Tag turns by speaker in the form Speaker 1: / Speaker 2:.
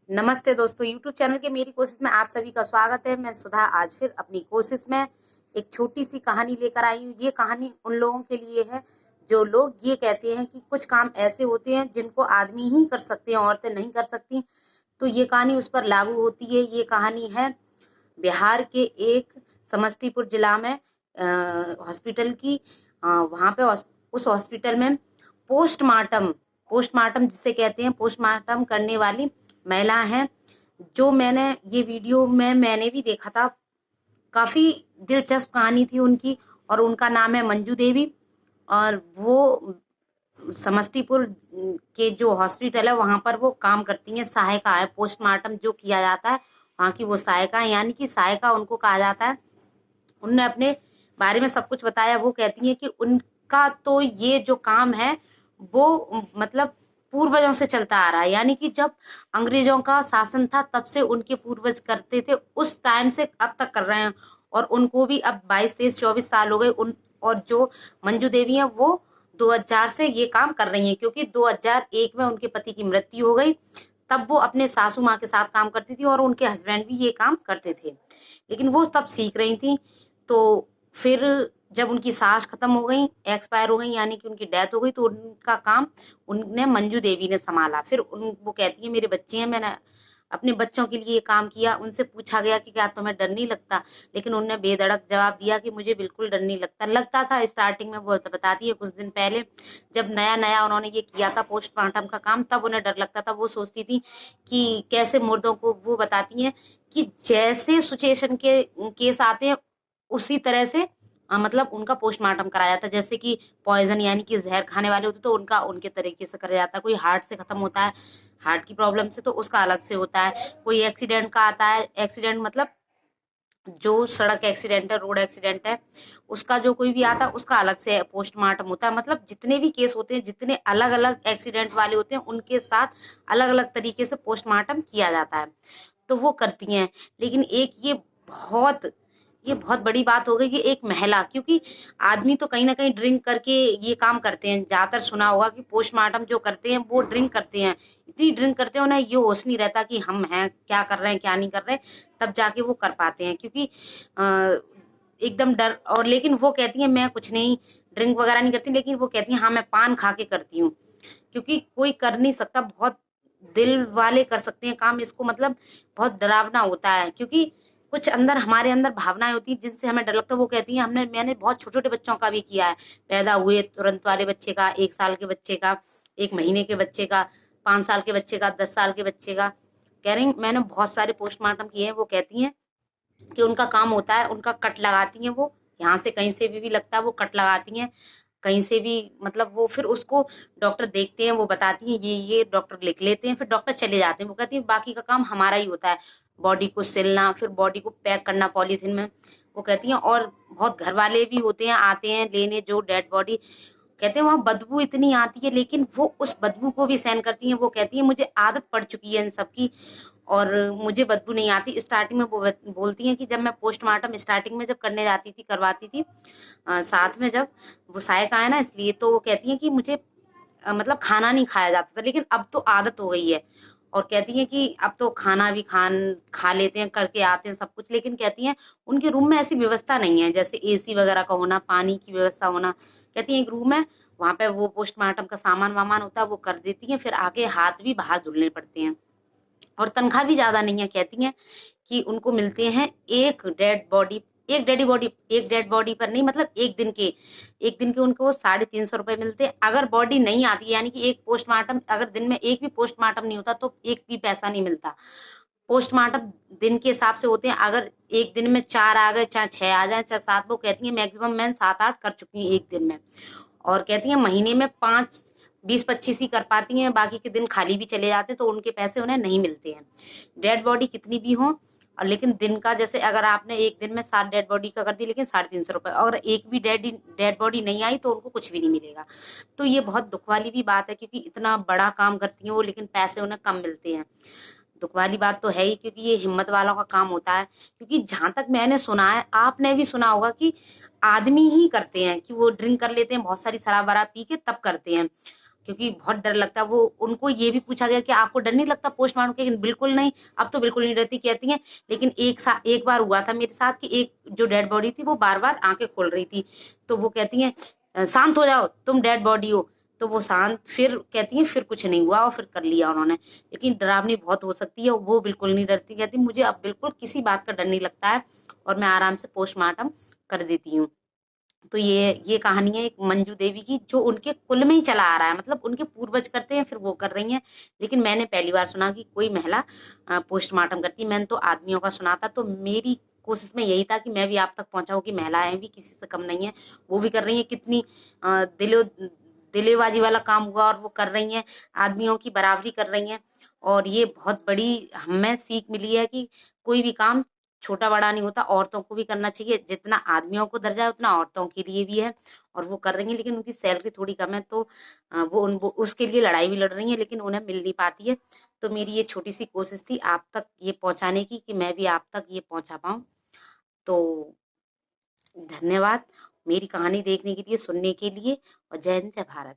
Speaker 1: नमस्ते दोस्तों, YouTube channel के मेरी कोशिश में आप सभी का स्वागत है। मैं सुधा आज फिर अपनी कोशिश में एक छोटी सी कहानी लेकर आई हूँ। ये कहानी उन लोगों के लिए है जो लोग ये कहते हैं कि कुछ काम ऐसे होते हैं जिनको आदमी ही कर सकते हैं, औरतें नहीं कर सकती। तो ये कहानी उस पर लागू होती है। ये कहानी है बिहार के एक समस्तीपुर जिला में हॉस्पिटल की। वहाँ पे उस हॉस्पिटल में पोस्टमार्टम पोस्टमार्टम जिसे कहते हैं, पोस्टमार्टम करने वाली महिला है। जो मैंने ये वीडियो में मैंने भी देखा था। काफी दिलचस्प कहानी थी उनकी, और उनका नाम है मंजू देवी। और वो समस्तीपुर के जो हॉस्पिटल है वहां पर वो काम करती हैं, सहायिका है। पोस्टमार्टम जो किया जाता है वहां की वो सहायिका है, यानी कि सहायिका उनको कहा जाता है। उनने अपने बारे में सब कुछ बताया। वो कहती हैं कि उनका तो ये जो काम है वो मतलब पूर्वजों से चलता आ रहा है, यानी कि जब अंग्रेजों का शासन था तब से उनके पूर्वज करते थे, उस टाइम से अब तक कर रहे हैं। और उनको भी अब 22, 23, 24 साल हो गए उन। और जो मंजू देवी हैं वो 2000 से ये काम कर रही हैं, क्योंकि 2001 में उनके पति की मृत्यु हो गई। तब वो अपने सासू माँ के साथ काम करती थी और उनके हस्बैंड भी ये काम करते थे, लेकिन वो तब सीख रही थी। तो फिर जब उनकी सास खत्म हो गई, एक्सपायर हो गई, यानी कि उनकी डेथ हो गई, तो उनका काम उनने मंजू देवी ने संभाला। फिर वो कहती है मेरे बच्चे हैं, मैंने अपने बच्चों के लिए ये काम किया। उनसे पूछा गया कि क्या तुम्हें डर नहीं लगता, लेकिन उनने बेधड़क जवाब दिया कि मुझे बिल्कुल डर नहीं लगता। लगता था स्टार्टिंग में, वो बताती है कुछ दिन पहले जब नया नया उन्होंने ये किया था पोस्टमार्टम का काम, तब उन्हें डर लगता था। वो सोचती थी कि कैसे मुर्दों को, वो बताती हैं कि जैसे सिचुएशन के केस आते हैं उसी तरह से मतलब उनका पोस्टमार्टम कराया जाता है। जैसे कि पॉइजन यानी कि जहर खाने वाले होते तो उनका उनके तरीके से कराया जाता है। कोई हार्ट से खत्म होता है, हार्ट की प्रॉब्लम से, तो उसका अलग से होता है। कोई एक्सीडेंट का आता है, एक्सीडेंट मतलब जो सड़क एक्सीडेंट है, रोड एक्सीडेंट है, उसका जो कोई भी आता है उसका अलग से पोस्टमार्टम होता है। मतलब जितने भी केस होते हैं, जितने अलग अलग एक्सीडेंट वाले होते हैं, उनके साथ अलग अलग तरीके से पोस्टमार्टम किया जाता है। तो वो करती हैं। लेकिन एक ये बहुत बड़ी बात हो गई कि एक महिला, क्योंकि आदमी तो कहीं ना कहीं ड्रिंक करके ये काम करते हैं। ज्यादातर सुना होगा कि पोस्टमार्टम जो करते हैं वो ड्रिंक करते हैं। इतनी ड्रिंक करते हैं उन्हें ये होश नहीं रहता कि हम हैं, क्या कर रहे हैं क्या नहीं कर रहे, तब जाके वो कर पाते हैं। क्योंकि एकदम डर। और लेकिन वो कहती है मैं कुछ नहीं, ड्रिंक वगैरह नहीं करती, लेकिन वो कहती है हाँ मैं पान खा के करती हूँ। क्योंकि कोई कर नहीं सकता, बहुत दिल वाले कर सकते हैं काम इसको। मतलब बहुत डरावना होता है, क्योंकि कुछ अंदर हमारे अंदर भावनाएं होती हैं जिनसे हमें डर लगता है। वो कहती है मैंने बहुत छोटे छोटे बच्चों का भी किया है, पैदा हुए तुरंत वाले बच्चे का, 1 साल के बच्चे का, 1 महीने के बच्चे का, 5 साल के बच्चे का, 10 साल के बच्चे का। कह रही मैंने बहुत सारे पोस्टमार्टम किए हैं। वो कहती हैं कि उनका काम होता है, उनका कट लगाती हैं वो, यहाँ से कहीं से भी लगता है वो कट लगाती हैं कहीं से भी। मतलब वो फिर उसको डॉक्टर देखते हैं, वो बताती हैं ये डॉक्टर लिख लेते हैं, फिर डॉक्टर चले जाते हैं। वो कहती है बाकी का काम हमारा ही होता है, बॉडी को सिलना, फिर बॉडी को पैक करना पॉलीथिन में। वो कहती हैं और बहुत घर वाले भी होते हैं, आते हैं लेने जो डेड बॉडी। कहते हैं वहां बदबू इतनी आती है, लेकिन वो उस बदबू को भी सहन करती हैं। वो कहती है मुझे आदत पड़ चुकी है इन सबकी और मुझे बदबू नहीं आती। स्टार्टिंग में वो बोलती हैं कि जब मैं पोस्टमार्टम स्टार्टिंग में जब करने जाती थी, करवाती थी साथ में, जब वो सहायक आया ना, इसलिए तो वो कहती हैं कि मुझे मतलब खाना नहीं खाया जाता था, लेकिन अब तो आदत हो गई है। और कहती हैं कि अब तो खाना भी खा लेते हैं, करके आते हैं सब कुछ। लेकिन कहती हैं उनके रूम में ऐसी व्यवस्था नहीं है जैसे एसी वगैरह का होना, पानी की व्यवस्था होना। कहती हैं एक रूम है, वहां पे वो पोस्टमार्टम का सामान वामान होता है वो कर देती हैं, फिर आके हाथ भी बाहर धुलने पड़ते हैं। और तनख्वाह भी ज्यादा नहीं है। कहती हैं कि उनको मिलते हैं एक डेड बॉडी पर नहीं, मतलब एक दिन के उनको 350 रुपए मिलते हैं। अगर बॉडी नहीं आती, यानी कि एक पोस्टमार्टम, अगर दिन में एक भी पोस्टमार्टम नहीं होता तो एक भी पैसा नहीं मिलता। पोस्टमार्टम दिन के हिसाब से होते हैं। अगर एक दिन में 4 आ गए, चाहे 6 आ जाए, चाहे 7, वो कहती है मैक्सिमम मैं 7-8 कर चुकी हूँ एक दिन में। और कहती हैं महीने में 5, 20, 25 ही कर पाती हैं, बाकी के दिन खाली भी चले जाते हैं, तो उनके पैसे उन्हें नहीं मिलते हैं। डेड बॉडी कितनी भी हो, और लेकिन दिन का, जैसे अगर आपने एक दिन में 7 डेड बॉडी का कर दी, लेकिन 350 रुपए, और एक भी डेड बॉडी नहीं आई तो उनको कुछ भी नहीं मिलेगा। तो ये बहुत दुख वाली भी बात है, क्योंकि इतना बड़ा काम करती हैं वो, लेकिन पैसे उन्हें कम मिलते हैं। दुख वाली बात तो है ही, क्योंकि ये हिम्मत वालों का काम होता है। क्योंकि जहां तक मैंने सुना है, आपने भी सुना होगा कि आदमी ही करते हैं, कि वो ड्रिंक कर लेते हैं, बहुत सारी शराब वराब पी के तब करते हैं। क्योंकि बहुत डर लगता है। वो उनको ये भी पूछा गया कि आपको डर नहीं लगता पोस्टमार्टम के? बिल्कुल नहीं, अब तो बिल्कुल नहीं डरती कहती हैं। लेकिन एक बार हुआ था मेरे साथ कि एक जो डेड बॉडी थी वो बार बार आंखें खोल रही थी, तो वो कहती हैं शांत हो जाओ, तुम डेड बॉडी हो। तो वो शांत, फिर कहती हैं फिर कुछ नहीं हुआ और फिर कर लिया उन्होंने। लेकिन डरावनी बहुत हो सकती है, वो बिल्कुल नहीं डरती, कहती मुझे अब बिल्कुल किसी बात का डर नहीं लगता है और मैं आराम से पोस्टमार्टम कर देती हूँ। तो ये कहानी है एक मंजू देवी की, जो उनके कुल में ही चला आ रहा है, मतलब उनके पूर्वज करते हैं फिर वो कर रही हैं। लेकिन मैंने पहली बार सुना कि कोई महिला पोस्टमार्टम करती है। मैंने तो आदमियों का सुना था, तो मेरी कोशिश में यही था कि मैं भी आप तक पहुंचाऊं कि महिलाएं भी किसी से कम नहीं है, वो भी कर रही हैं। कितनी दिलो दिलेबाजी वाला काम हुआ और वो कर रही हैं, आदमियों की बराबरी कर रही हैं। और ये बहुत बड़ी हमें सीख मिली है कि कोई भी काम छोटा बड़ा नहीं होता, औरतों को भी करना चाहिए। जितना आदमियों को दर्जा है उतना औरतों के लिए भी है, और वो कर रही हैं। लेकिन उनकी सैलरी थोड़ी कम है, तो वो उसके लिए लड़ाई भी लड़ रही हैं, लेकिन उन्हें मिल नहीं पाती है। तो मेरी ये छोटी सी कोशिश थी आप तक ये पहुंचाने की, कि मैं भी आप तक ये पहुंचा पाऊं। तो धन्यवाद मेरी कहानी देखने के लिए, सुनने के लिए, और जय हिंद जय भारत।